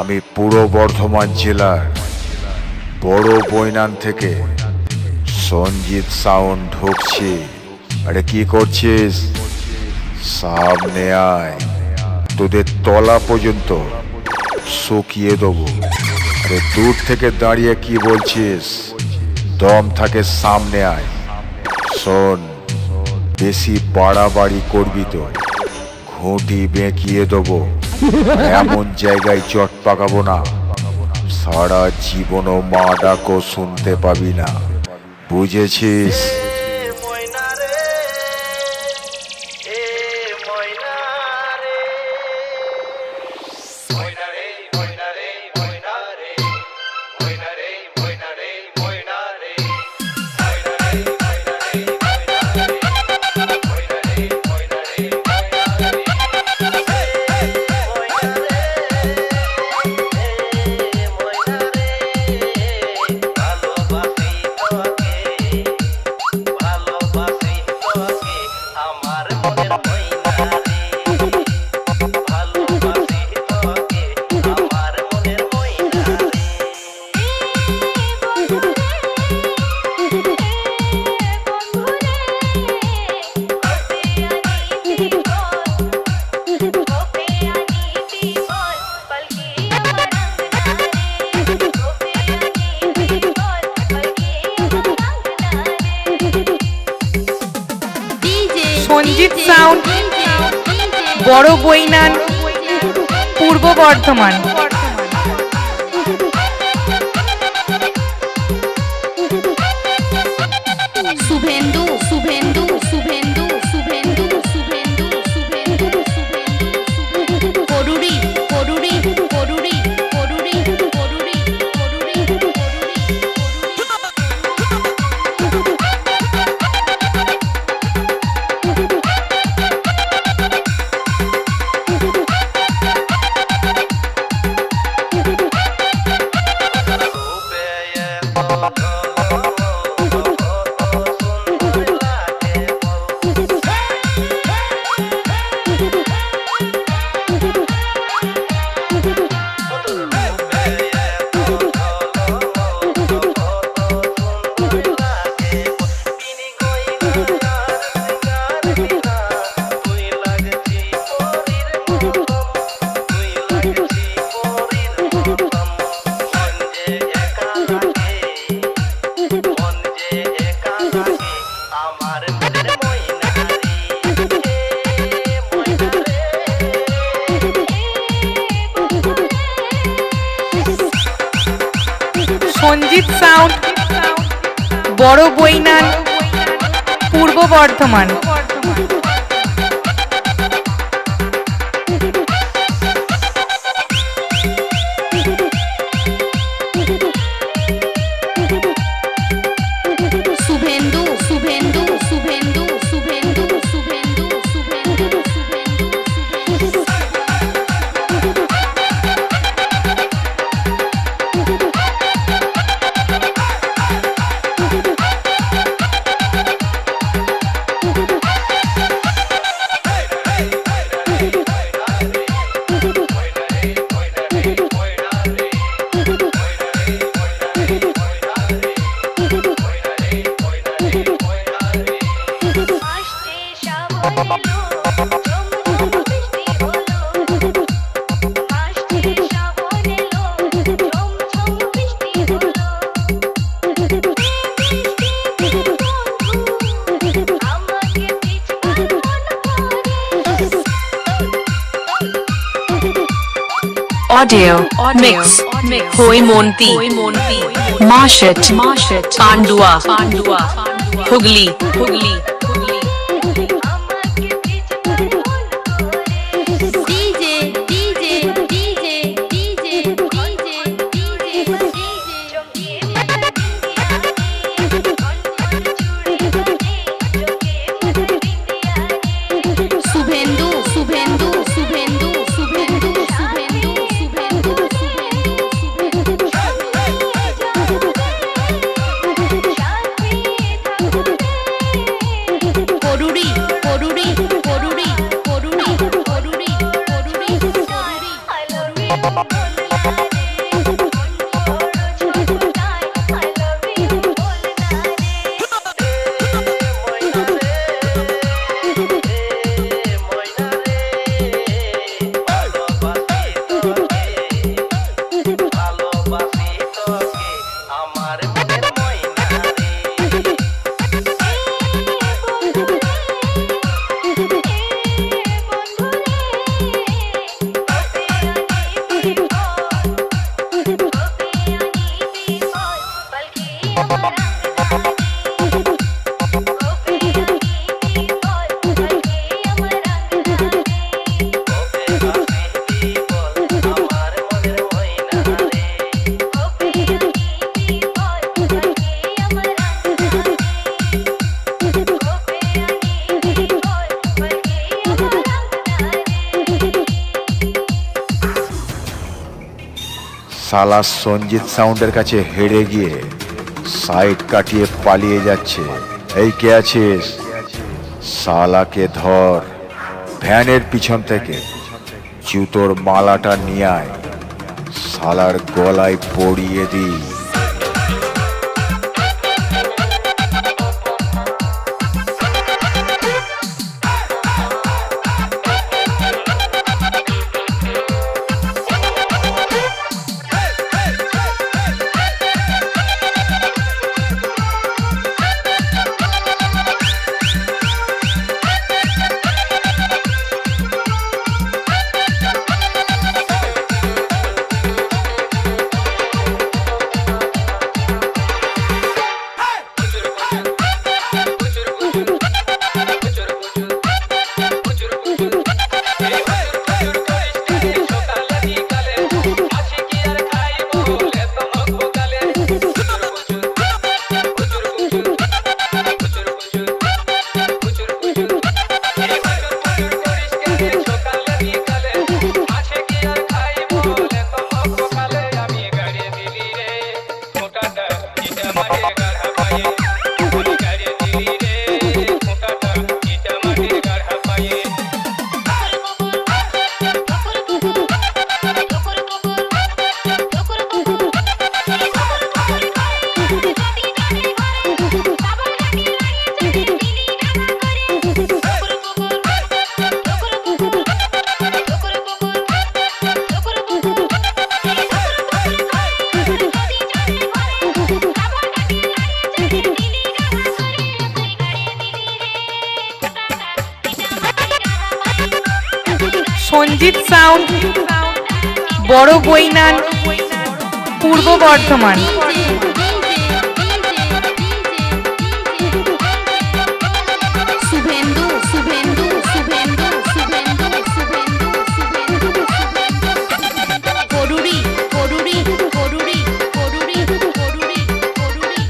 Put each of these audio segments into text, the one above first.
আমি পূর্ব বর্ধমান জেলার বড় বৈনান থেকে সঞ্জিত সাউন্ড ঢুকছি। আরে কি করছিস? সামনে আয়, তোদের তলা পর্যন্ত শুকিয়ে দেবো। আরে দূর থেকে দাঁড়িয়ে কি বলছিস? দম থাকে সামনে আয়। শোন, বেশি বাড়াবাড়ি করবি তো ঘুঁটি বেঁকিয়ে দেবো। এমন জায়গায় চট পাকাবো না সারা জীবনও মা ডাকও শুনতে পাবি না, বুঝেছিস? সঞ্জিত সাউন্ড, বড় বৈনান, পূর্ব বর্ধমান। শুভেন্দু শুভেন্দু শুভেন্দু শুভেন্দু শুভেন্দু শুভেন্দু শুভেন্দু করুরি করুরি করুরি করুরি করুরি করুরি সঞ্জিত সাউন্ড, বড় বৈনান, পূর্ব Bardhaman. Suvendu Suvendu Suvendu Suvendu Suvendu Suvendu Audio mix Hoi Monti Marshit Pandua Hugli Suvendu Suvendu Suvendu Suvendu Suvendu Suvendu Suvendu শালা সঞ্জিত সাউন্ডের কাছে হেরে গিয়ে সাইড কাটিয়ে পালিয়ে যাচ্ছে। এই কে আছিস? শালাকে ধর, ভ্যানের পিছন থেকে জুতোর মালাটা নিয়ে আয়, শালার গলায় পরিয়ে দিই। সঞ্জিত সাউন্ড, বড় বইনান, পূর্ব বর্ধমান। শুভেন্দু শুভেন্দু শুভেন্দু শুভেন্দু শুভেন্দু শুভেন্দু করুরি করুরি করুরি করুরি করুরি করুরি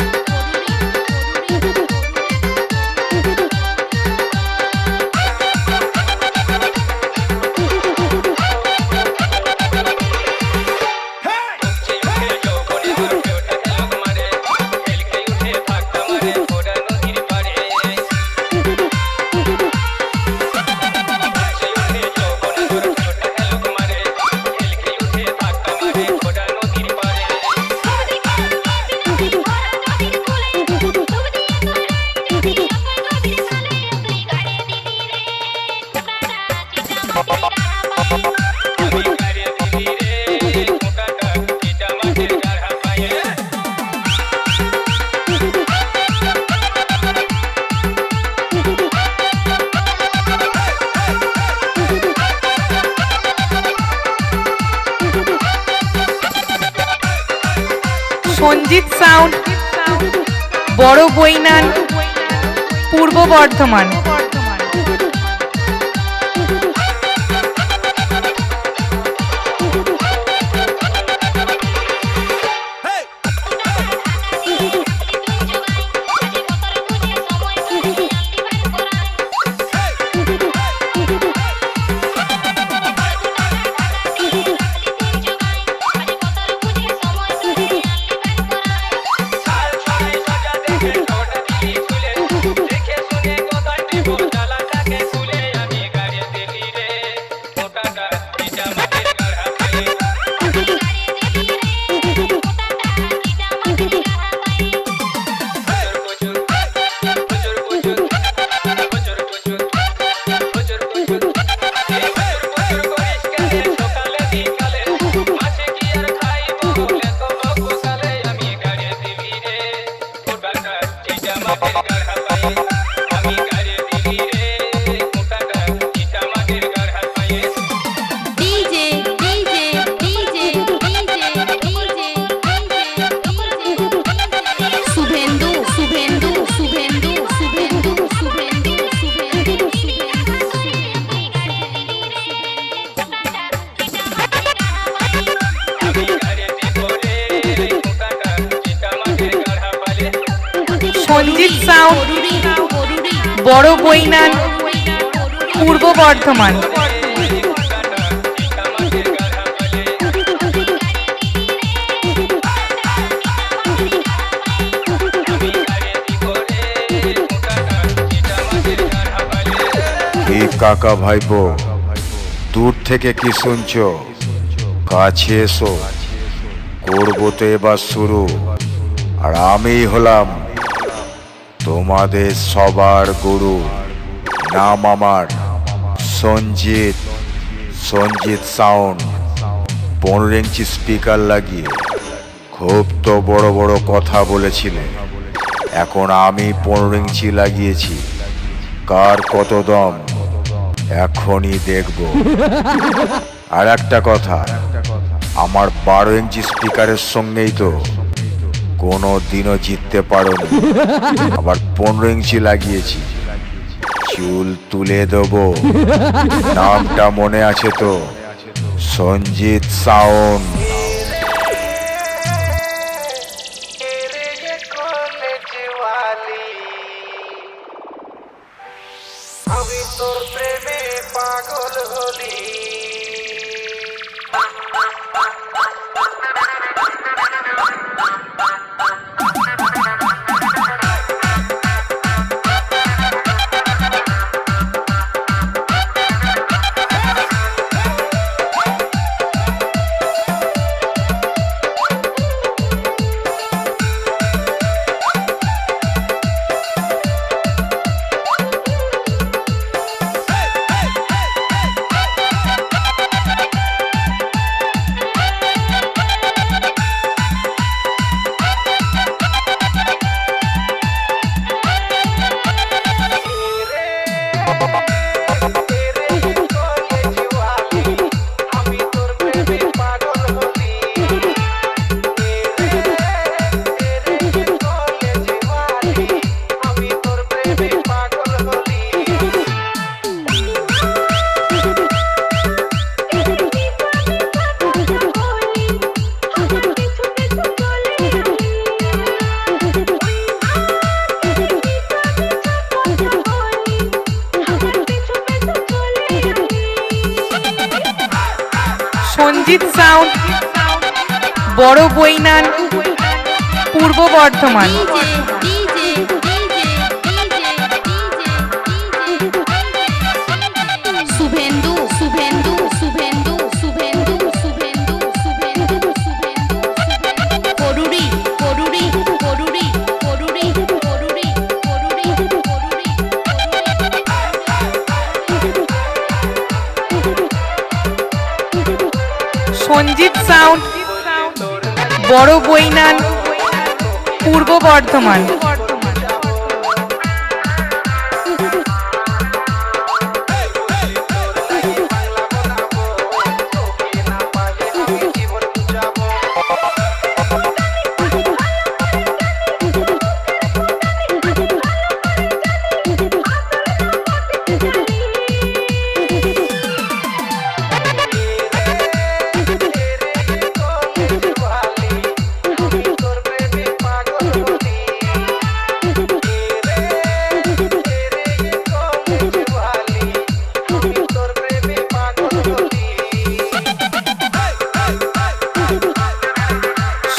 সঞ্জিত সাউন্ড, বড় বইনান, পূর্ব বর্ধমান। সঞ্জিত সাউন্ড, বড় বইনান, পূর্ব বর্ধমান। কাকা ভাইপো, দূর থেকে কি শুনছো? কাছে এসো, করবো তো এবার শুরু। আর আমি হলাম তোমাদের সবার গুরু। নাম আমার Sanjit. Sanjit sound. 15 inch speaker লাগিয়ে খুব তো বড় বড় কথা বলেছিলে, এখন আমি 15 ইঞ্চি লাগিয়েছি, কার কত দম এখনই দেখব। আর একটা কথা, আমার 12 ইঞ্চি স্পিকারের সঙ্গেই তো কোনো দিনও জিততে পারোনি, আবার 15 ইঞ্চি লাগিয়েছি, চুল তুলে দেবো। নামটা মনে আছে তো? সঞ্জিত সাউন্ড। আমি তোর প্রেমে পাগল হলি। সঞ্জিত সাউন্ড, বড় বইনান, পূর্ব বর্ধমান। শুভেন্দু শুভেন্দু শুভেন্দু শুভেন্দু শুভেন্দু শুভেন্দু শুভেন্দু করুরি করুরি করুরি করুরি করুরি করুরি করুরি সঞ্জিত সাউন্ড, বড় বইনান, পূর্ব বর্ধমান।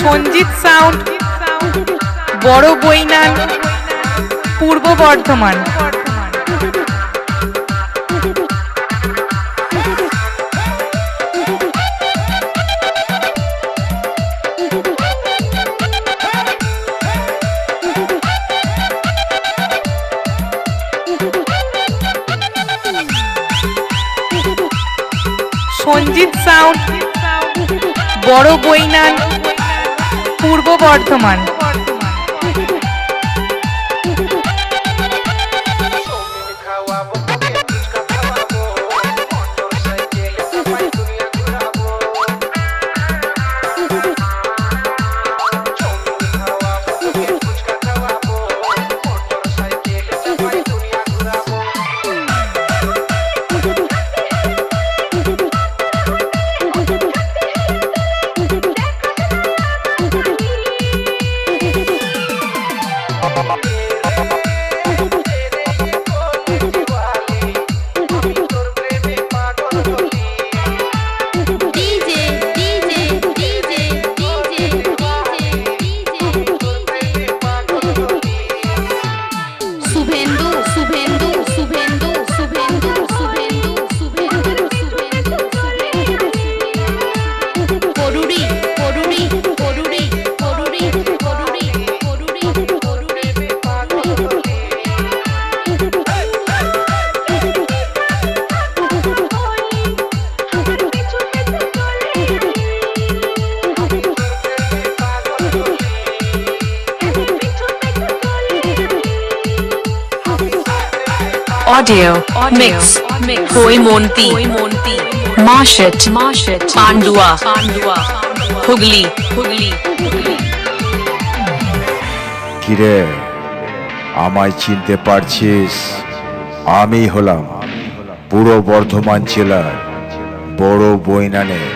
সঞ্জিত সাউন্ড, বড় বইনান, পূর্ব বর্ধমান। সঞ্জিত সাউন্ড, বড় বইনান, পূর্ব Bardhaman. Audio Mix Hoimonti Marshit Pandua Hugli কিরে, আমায় চিনতে পারছিস? আমি হলাম পূর্ব বর্ধমান জেলার বড় বৈনানের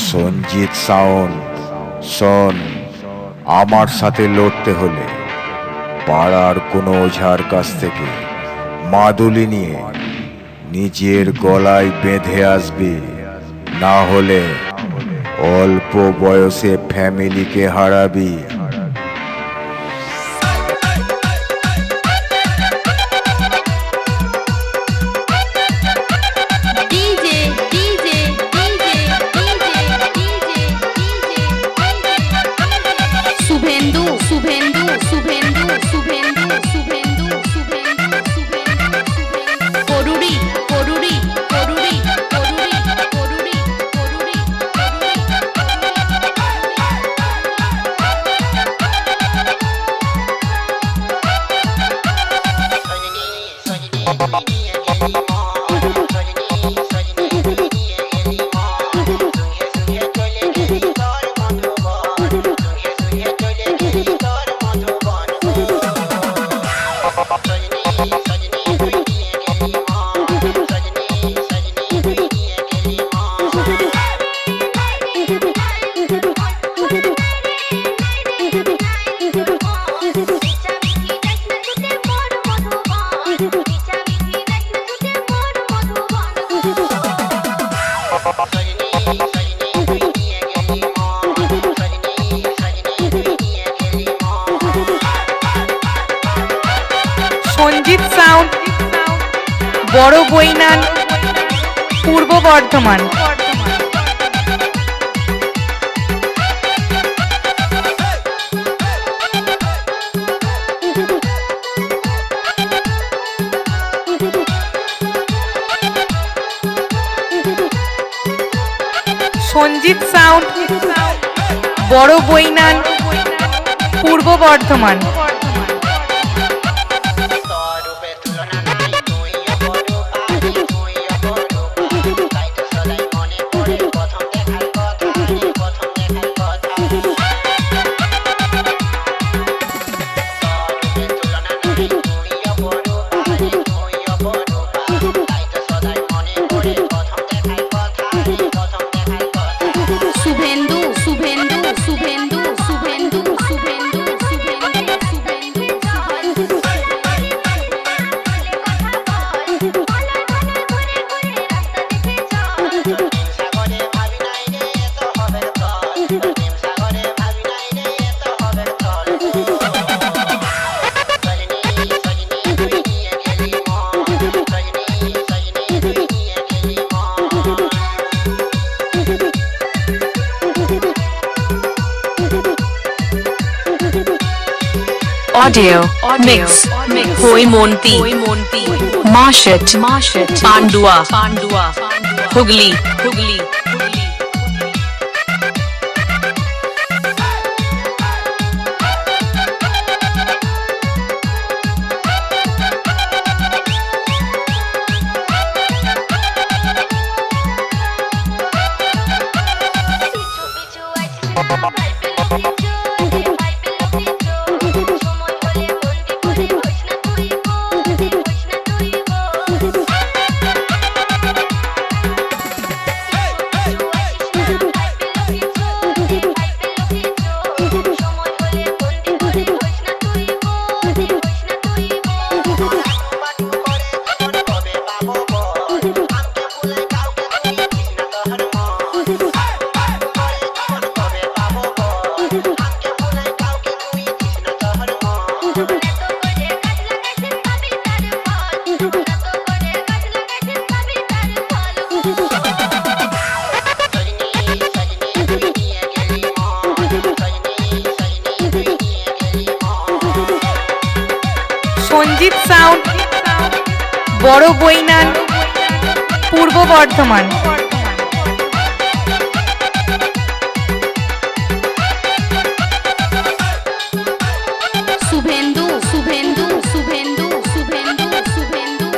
সঞ্জিত সাউন্ড। শোন, আমার সাথে লড়তে হলে পাড়ার কোনো ওঝার কাছ থেকে মাদুলি নিয়ে নিজের গলায় বেঁধে আসবি, না হলে অল্প বয়সে ফ্যামিলিকে হারাবি। শুভেন্দু শুভেন্দু শুভেন্দু শুভেন্দু শুভেন্দু শুভেন্দু শুভেন্দু করুরি করুরি করুরি করুরি করুরি করুরি সঞ্জিত সাউন্ড, বড় বৈনান, পূর্ব বর্ধমান। সঞ্জিত সাউন্ড, বড় বৈনান, পূর্ব Bardhaman. Suvendu Suvendu Suvendu Suvendu Suvendu Suvendu Suvendu Audio Mix Hoimonti Marshit Pandua Hugli Sanjit sound, বড় বৈনান, পূর্ব বর্ধমান। শুভেন্দু শুভেন্দু শুভেন্দু শুভেন্দু শুভেন্দু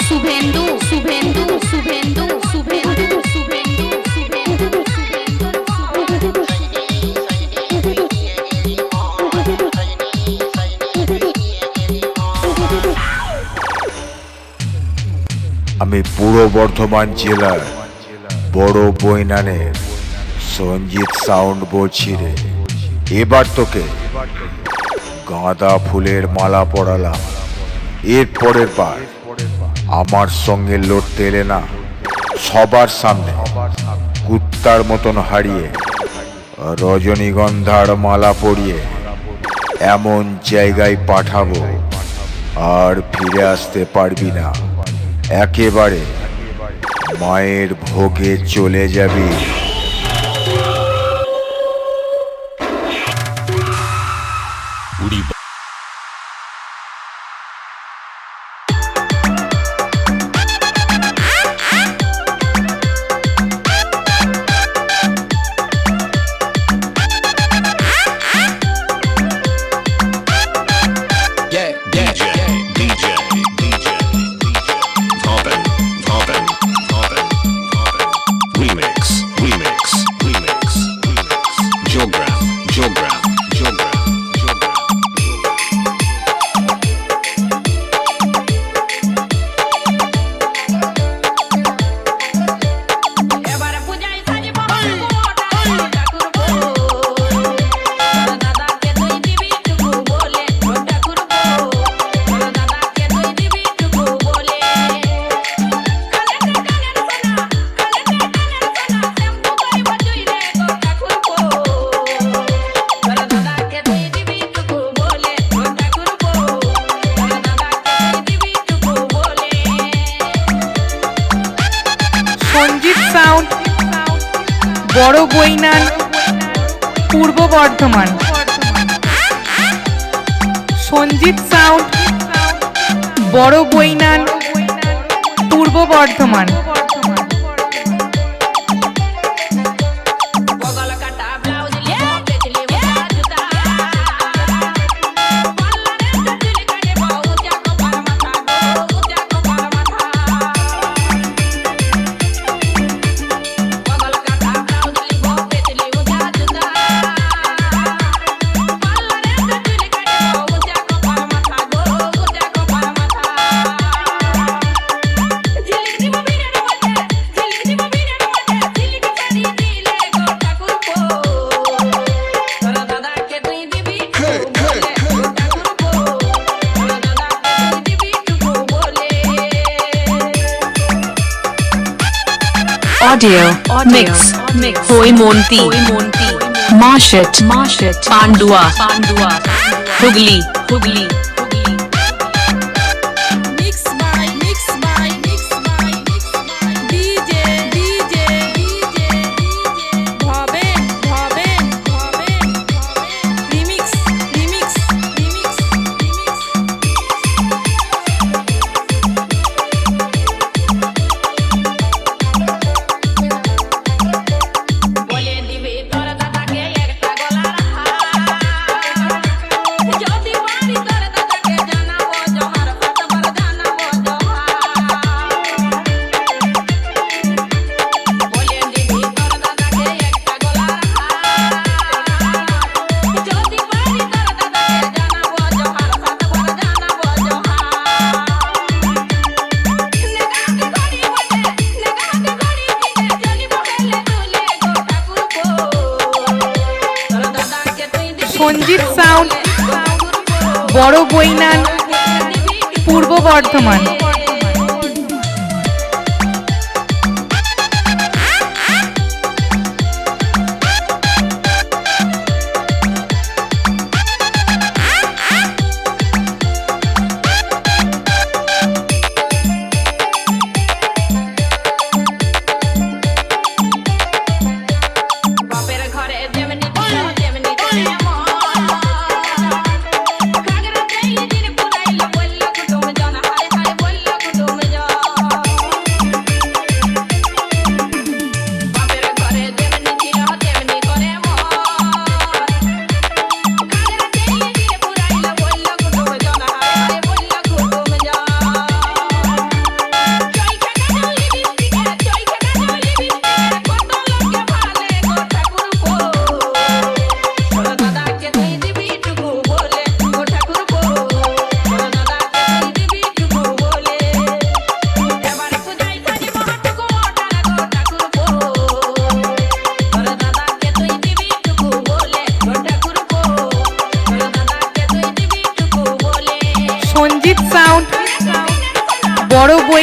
শুভেন্দু শুভেন্দু শুভেন্দু শুভেন্দু শুভেন্দু শুভেন্দু আমি পূর্ব বর্ধমান জেলার বড় বৈনানের সঞ্জিত সাউন্ড বলছি রে। এবার তোকে গাঁদা ফুলের মালা পরালাম, এর পরের বার আমার সঙ্গে লড়তে এলে না সবার সামনে কুত্তার মতন হারিয়ে রজনীগন্ধার মালা পরিয়ে এমন জায়গায় পাঠাবো আর ফিরে আসতে পারবি না, একেবারে মায়ের ভোগে চলে যাবি। সঞ্জিত সাউন্ড, বড় বৈনান, পূর্ব বর্ধমান। সঞ্জিত সাউন্ড, বড় বৈনান, পূর্ব Bardhaman. Audio mix Hoi Monty Marshit Pandua Hugli Sanjit sound, বড় বৈনান, পূর্ব বর্ধমান।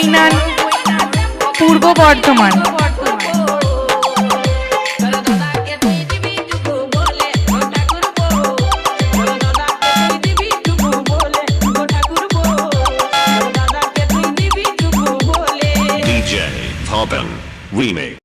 বৈনান পূর্ব বর্ধমান। DJ Vaban Remix.